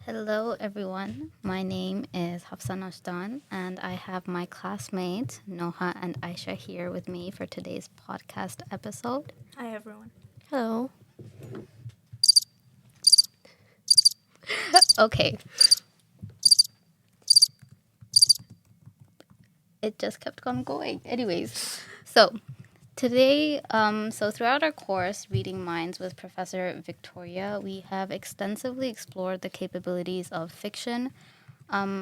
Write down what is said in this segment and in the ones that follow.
Hello, everyone. My name is Hafsa Nashdan, and I have my classmates Noha and Aisha here with me for today's podcast episode. Hi, everyone. Hello. Okay, it just kept on going. Anyways, so throughout our course, Reading Minds with Professor Victoria, we have extensively explored the capabilities of fiction,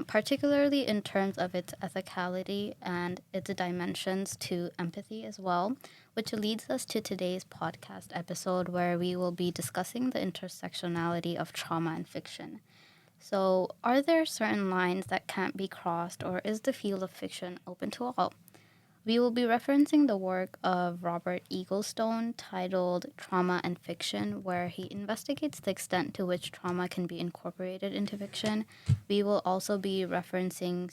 particularly in terms of its ethicality and its dimensions to empathy as well, which leads us to today's podcast episode where we will be discussing the intersectionality of trauma and fiction. So, are there certain lines that can't be crossed, or is the field of fiction open to all? We will be referencing the work of Robert Eaglestone titled Trauma and Fiction, where he investigates the extent to which trauma can be incorporated into fiction. We will also be referencing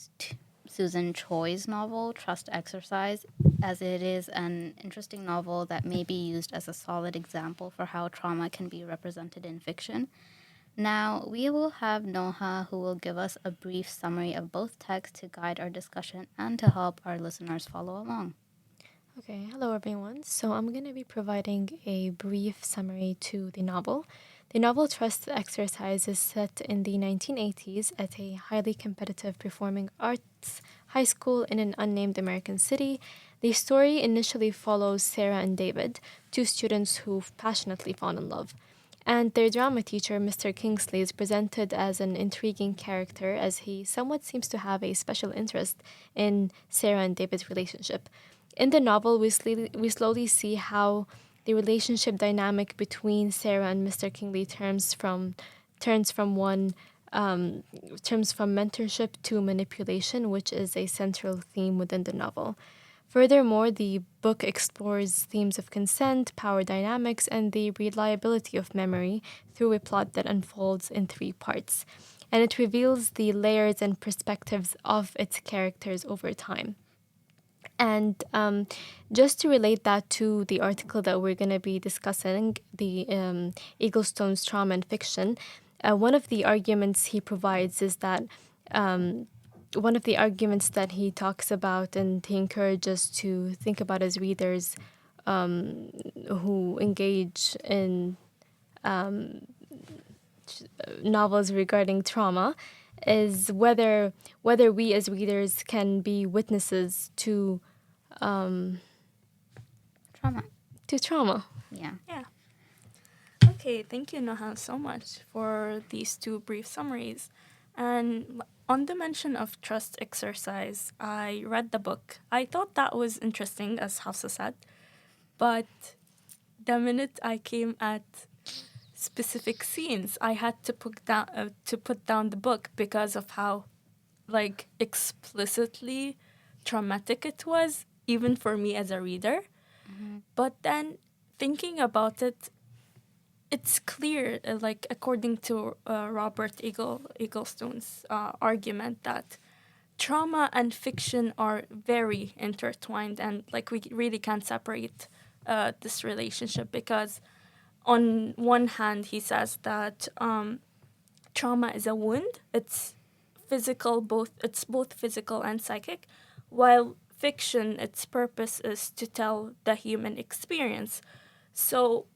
Susan Choi's novel, Trust Exercise, as it is an interesting novel that may be used as a solid example for how trauma can be represented in fiction. Now, we will have Noha who will give us a brief summary of both texts to guide our discussion and to help our listeners follow along. Okay, hello everyone. So I'm going to be providing a brief summary to the novel. The novel Trust Exercise is set in the 1980s at a highly competitive performing arts high school in an unnamed American city. The story initially follows Sarah and David, two students who've passionately fallen in love. And their drama teacher, Mr. Kingsley, is presented as an intriguing character as he somewhat seems to have a special interest in Sarah and David's relationship. In the novel, we slowly see how the relationship dynamic between Sarah and Mr. Kingsley turns from one terms from mentorship to manipulation, which is a central theme within the novel. Furthermore, the book explores themes of consent, power dynamics, and the reliability of memory through a plot that unfolds in three parts. And it reveals the layers and perspectives of its characters over time. And just to relate that to the article that we're going to be discussing, the Eaglestone's Trauma and Fiction, one of the arguments he provides is that one of the arguments that he talks about and he encourages to think about as readers who engage in novels regarding trauma is whether we as readers can be witnesses Trauma. to trauma. Yeah. Yeah. Okay, thank you, Noha, so much for these two brief summaries. And on the mention of Trust Exercise, I read the book. I thought that was interesting, as Hafsa said, but the minute I came at specific scenes, I had to put down the book because of how like explicitly traumatic it was, even for me as a reader. But then thinking about it, it's clear, like according to Eaglestone's argument, that trauma and fiction are very intertwined, and like we really can't separate this relationship because, on one hand, he says that trauma is a wound. It's both physical and psychic, while fiction, its purpose is to tell the human experience. So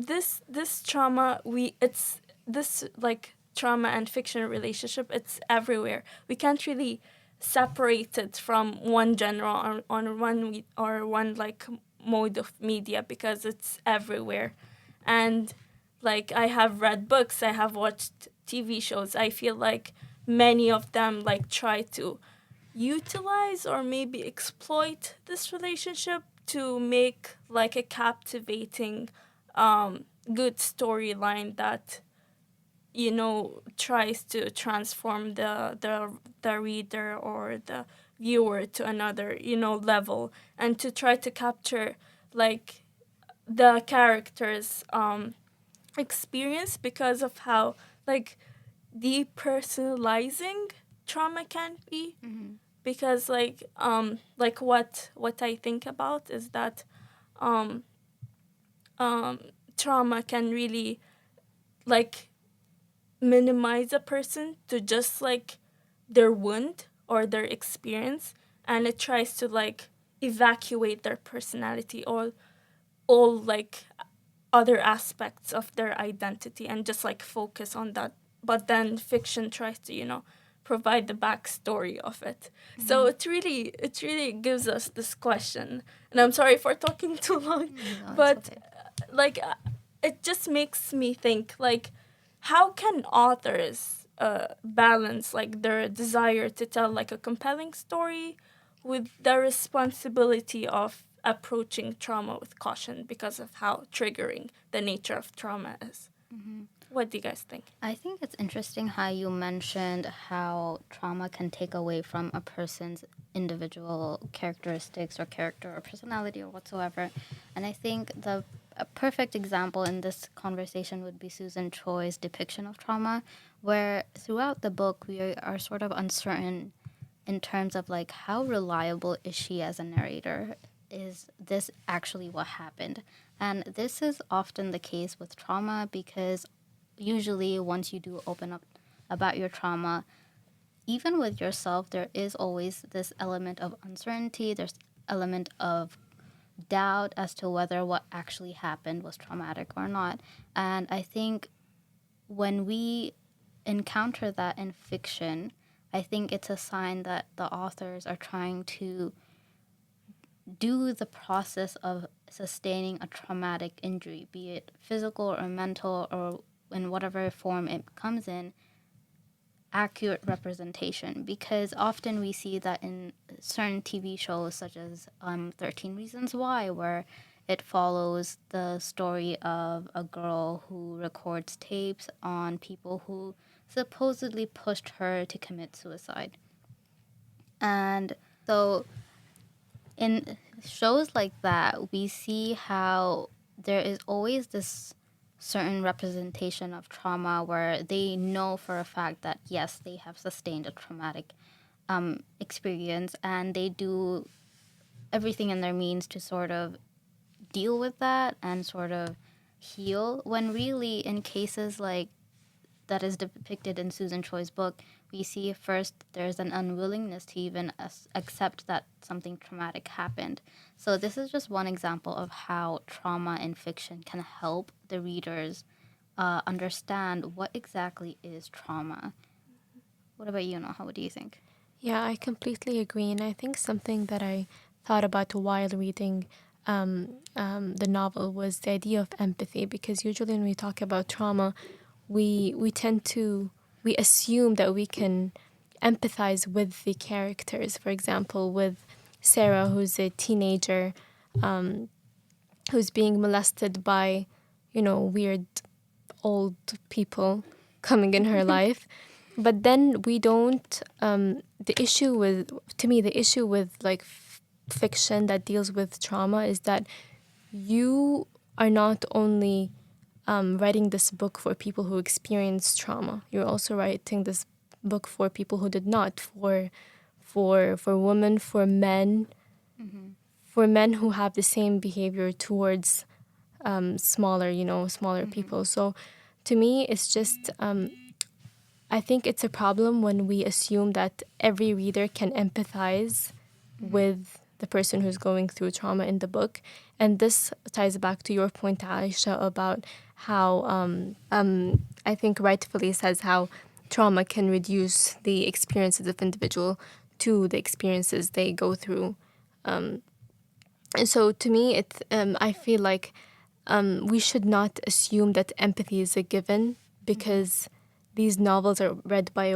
this trauma, we it's this like trauma and fiction relationship, it's everywhere. We can't really separate it from one genre or one like mode of media because it's everywhere. And like, I have read books, I have watched TV shows. I feel like many of them like try to utilize or maybe exploit this relationship to make like a captivating good storyline that tries to transform the reader or the viewer to another level, and to try to capture like the characters experience because of how like depersonalizing trauma can be. Because like what I think about is that um um trauma can really like minimize a person to just like their wound or their experience, and it tries to like evacuate their personality or all like other aspects of their identity and just like focus on that. But then fiction tries to, provide the backstory of it. So it really gives us this question. And I'm sorry for talking too long, No, but it's okay. like it just makes me think like how can authors balance like their desire to tell like a compelling story with the responsibility of approaching trauma with caution because of how triggering the nature of trauma is. What do you guys think? I think it's interesting how you mentioned how trauma can take away from a person's individual characteristics or character or personality or whatsoever. And I think a perfect example in this conversation would be Susan Choi's depiction of trauma, where throughout the book we are sort of uncertain in terms of like how reliable is she as a narrator? Is this actually what happened? And this is often the case with trauma because usually once you do open up about your trauma, even with yourself, there is always this element of uncertainty. There's element of doubt as to whether what actually happened was traumatic or not. And I think when we encounter that in fiction, I think it's a sign that the authors are trying to do the process of sustaining a traumatic injury, be it physical or mental or in whatever form it comes in, accurate representation. Because often we see that in certain TV shows, such as 13 Reasons Why, where it follows the story of a girl who records tapes on people who supposedly pushed her to commit suicide. And so in shows like that, we see how there is always this certain representation of trauma where they know for a fact that, yes, they have sustained a traumatic experience and they do everything in their means to sort of deal with that and sort of heal. When really, in cases like that is depicted in Susan Choi's book, we see first there's an unwillingness to even accept that something traumatic happened. So this is just one example of how trauma in fiction can help the readers understand what exactly is trauma. What about you, Noha? What do you think? Yeah, I completely agree. And I think something that I thought about while reading the novel was the idea of empathy, because usually when we talk about trauma, we tend to, we assume that we can empathize with the characters. For example, with Sarah, who's a teenager, who's being molested by, weird old people coming in her life. But then we don't, the issue with, to me, the issue with like fiction that deals with trauma is that you are not only writing this book for people who experience trauma, you're also writing this book for people who did not, for women, for men who have the same behavior towards smaller people. So to me, it's just, I think it's a problem when we assume that every reader can empathize with the person who's going through trauma in the book. And this ties back to your point, Aisha, about how I think rightfully says how trauma can reduce the experiences of individual to the experiences they go through. And so to me, I feel like we should not assume that empathy is a given, because these novels are read by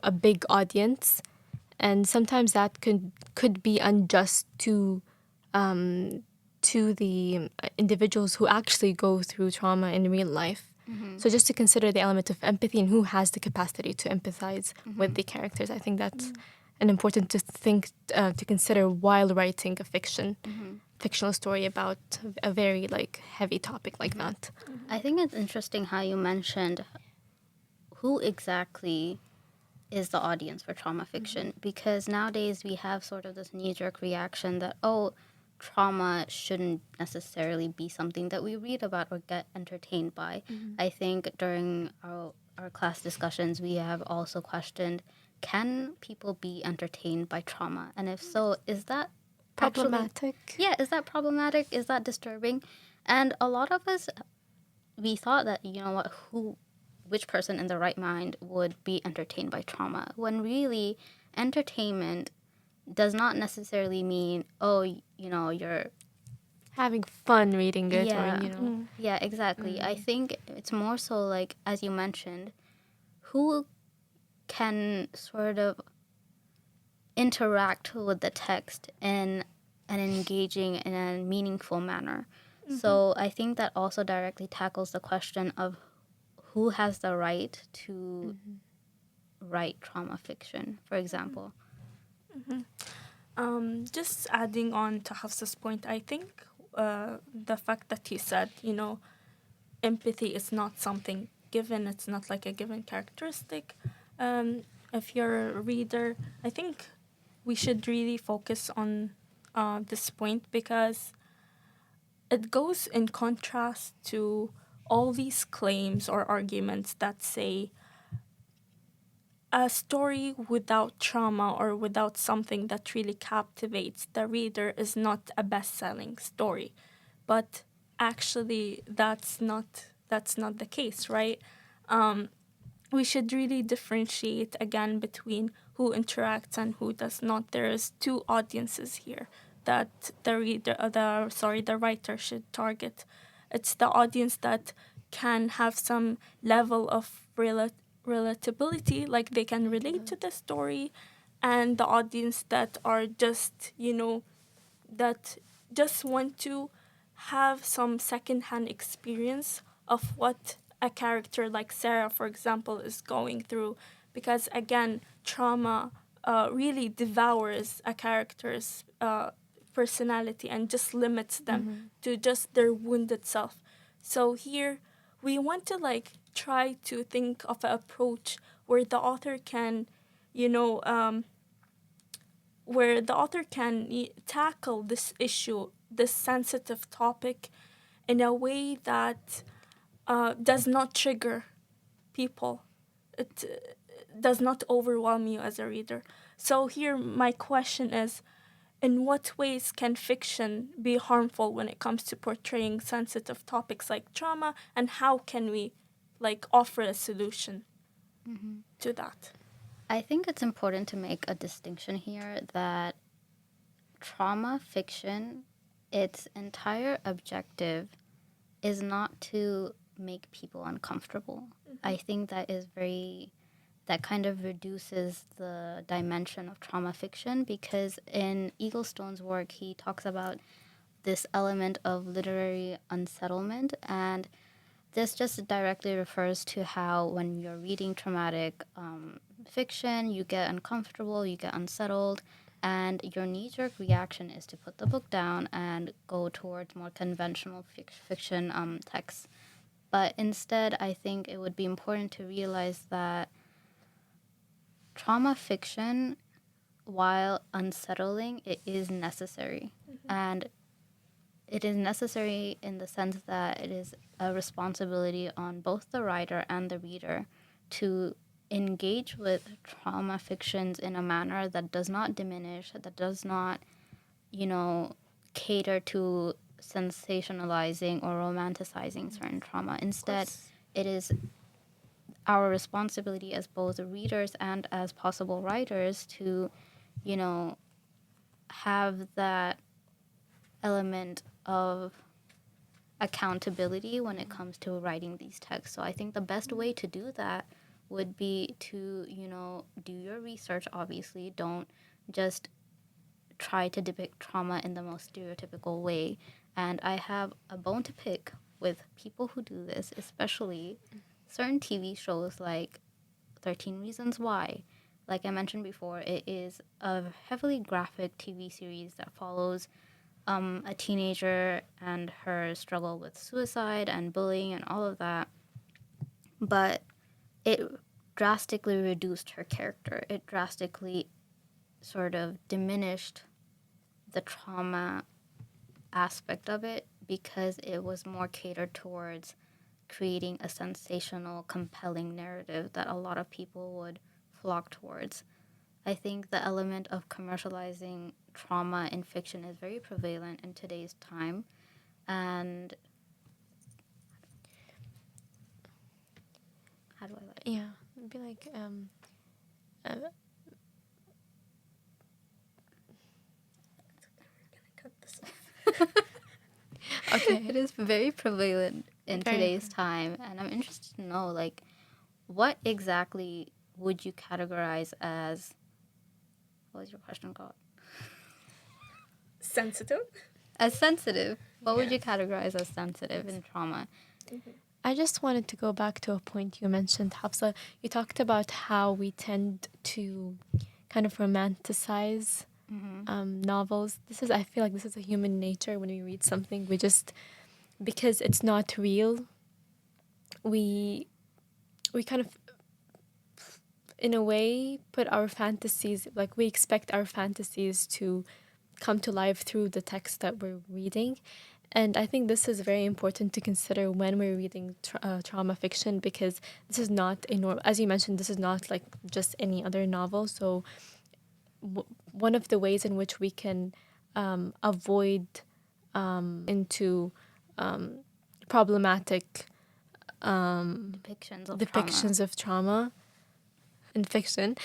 a big audience, and sometimes that could be unjust to the individuals who actually go through trauma in real life. So just to consider the element of empathy and who has the capacity to empathize with the characters, I think that's an important to consider while writing a fictional story about a very like heavy topic like that. I think it's interesting how you mentioned who exactly is the audience for trauma fiction, because nowadays we have sort of this knee-jerk reaction that, oh, trauma shouldn't necessarily be something that we read about or get entertained by. I think during our class discussions, we have also questioned, can people be entertained by trauma? And if so, is that actually- Problematic. yeah, is that problematic? Is that disturbing? And a lot of us, we thought that, you know what, which person in the right mind would be entertained by trauma? When really, entertainment does not necessarily mean, oh, you know, you're Having fun reading it, yeah. or, you know. Yeah, exactly. I think it's more so like, as you mentioned, who can sort of interact with the text in an engaging and a meaningful manner. So I think that also directly tackles the question of who has the right to write trauma fiction, for example. Just adding on to Hafsa's point, I think the fact that he said, empathy is not something given, it's not like a given characteristic. If you're a reader, I think we should really focus on this point, because it goes in contrast to all these claims or arguments that say a story without trauma or without something that really captivates the reader is not a best-selling story. But actually, that's not the case, right? We should really differentiate again between who interacts and who does not. There is two audiences here that the writer should target. It's the audience that can have some level of relatability, like they can relate to the story, and the audience that are just, that just want to have some secondhand experience of what a character like Sarah, for example, is going through. Because again, trauma really devours a character's personality and just limits them to just their wounded self. So here, we want to try to think of an approach where the author can, you know, tackle this issue, this sensitive topic, in a way that does not trigger people. It does not overwhelm you as a reader. So here, my question is, in what ways can fiction be harmful when it comes to portraying sensitive topics like trauma, and how can we offer a solution to that? I think it's important to make a distinction here that trauma fiction, its entire objective is not to make people uncomfortable. I think that kind of reduces the dimension of trauma fiction, because in Eaglestone's work, he talks about this element of literary unsettlement, and this just directly refers to how when you're reading traumatic fiction, you get uncomfortable, you get unsettled, and your knee-jerk reaction is to put the book down and go towards more conventional fiction texts. But instead, I think it would be important to realize that trauma fiction, while unsettling, it is necessary. And it is necessary in the sense that it is a responsibility on both the writer and the reader to engage with trauma fictions in a manner that does not diminish, that does not, cater to sensationalizing or romanticizing certain trauma. Instead, it is our responsibility as both readers and as possible writers to, have that element of accountability when it comes to writing these texts. So I think the best way to do that would be to, do your research, obviously. Don't just try to depict trauma in the most stereotypical way. And I have a bone to pick with people who do this, especially certain TV shows like 13 Reasons Why. Like I mentioned before, it is a heavily graphic TV series that follows a teenager and her struggle with suicide and bullying and all of that. But it drastically reduced her character. It drastically sort of diminished the trauma aspect of it, because it was more catered towards creating a sensational, compelling narrative that a lot of people would flock towards. I think the element of commercializing trauma in fiction is very prevalent in today's time. And how do I like Yeah, it'd be like uh, Cut this off. okay. it is very prevalent in Very today's time, and I'm interested to know, like, what exactly would you categorize as, what was your question called? Sensitive. As sensitive. What would Yeah. you categorize as sensitive in trauma? I just wanted to go back to a point you mentioned, Hafsa. You talked about how we tend to kind of romanticize novels. I feel like this is a human nature when we read something. We just, because it's not real, we kind of, in a way, put our fantasies, like we expect our fantasies to come to life through the text that we're reading. And I think this is very important to consider when we're reading trauma fiction, because this is not a normal, as you mentioned, this is not like just any other novel. So one of the ways in which we can avoid into problematic Depictions of trauma in fiction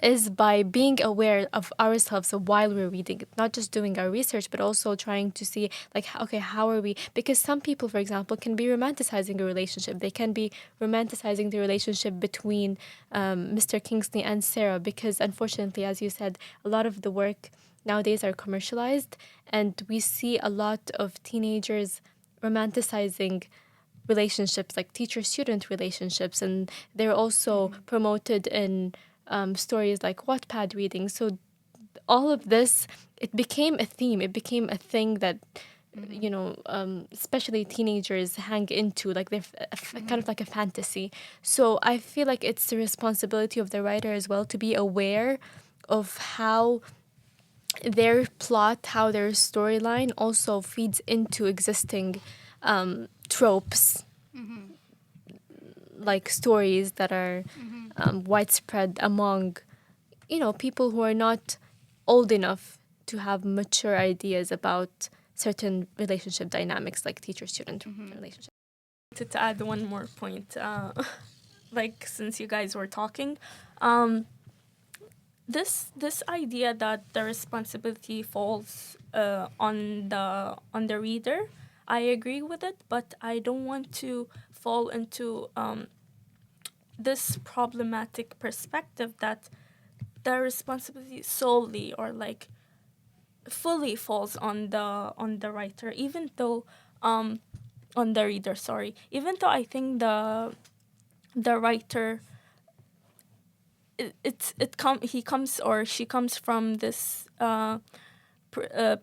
is by being aware of ourselves while we're reading it, not just doing our research, but also trying to see, like, okay, how are we, because some people, for example, can be romanticizing a relationship. They can be romanticizing the relationship between Mr. Kingsley and Sarah, because unfortunately, as you said, a lot of the work nowadays are commercialized, and we see a lot of teenagers romanticizing relationships, like teacher-student relationships, and they're also promoted in stories like Wattpad reading. So all of this, it became a theme. It became a thing that, especially teenagers hang into, like they're kind of like a fantasy. So I feel like it's the responsibility of the writer as well to be aware of how their plot, how their storyline also feeds into existing tropes, like stories that are widespread among, people who are not old enough to have mature ideas about certain relationship dynamics, like teacher-student relationship. To add one more point, like since you guys were talking, this idea that the responsibility falls on the reader, I agree with it, but I don't want to fall into this problematic perspective that the responsibility solely or like fully falls on the writer, even though on the reader, sorry, even though I think the writer, he comes or she comes from this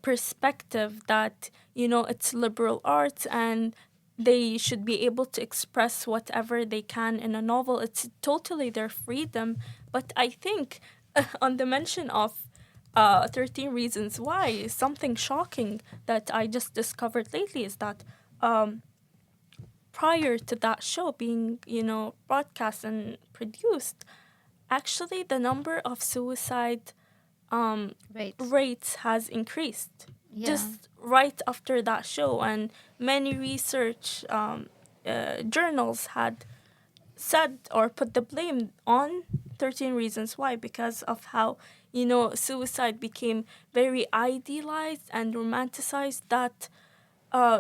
perspective that, it's liberal arts and they should be able to express whatever they can in a novel. It's totally their freedom. But I think on the mention of 13 Reasons Why, something shocking that I just discovered lately is that prior to that show being, broadcast and produced, actually the number of suicide rates has increased just right after that show, and many research journals had said or put the blame on 13 Reasons Why because of how, suicide became very idealized and romanticized, that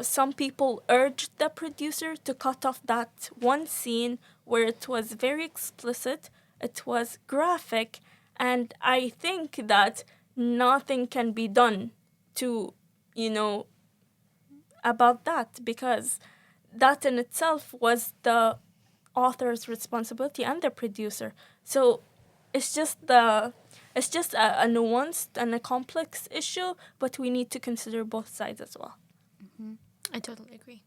some people urged the producer to cut off that one scene where it was very explicit, it was graphic, and I think that nothing can be done to, about that, because that in itself was the author's responsibility and the producer. So it's just a nuanced and a complex issue, but we need to consider both sides as well. I totally agree.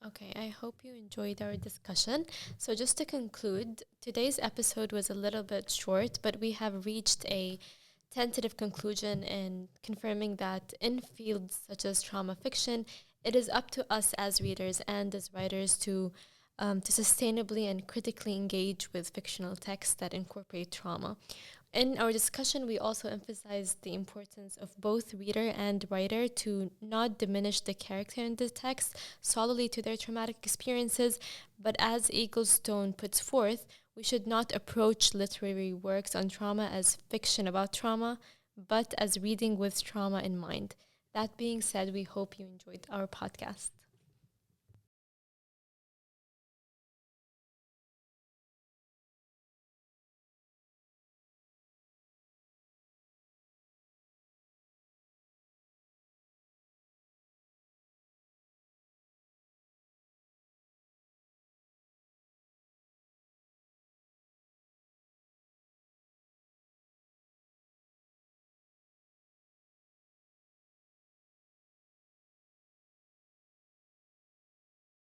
Okay, I hope you enjoyed our discussion. So, just to conclude, today's episode was a little bit short, but we have reached a tentative conclusion in confirming that in fields such as trauma fiction, It is up to us as readers and as writers to sustainably and critically engage with fictional texts that incorporate trauma. In our discussion, we also emphasized the importance of both reader and writer to not diminish the character in the text solely to their traumatic experiences, but as Eaglestone puts forth, we should not approach literary works on trauma as fiction about trauma, but as reading with trauma in mind. That being said, we hope you enjoyed our podcast.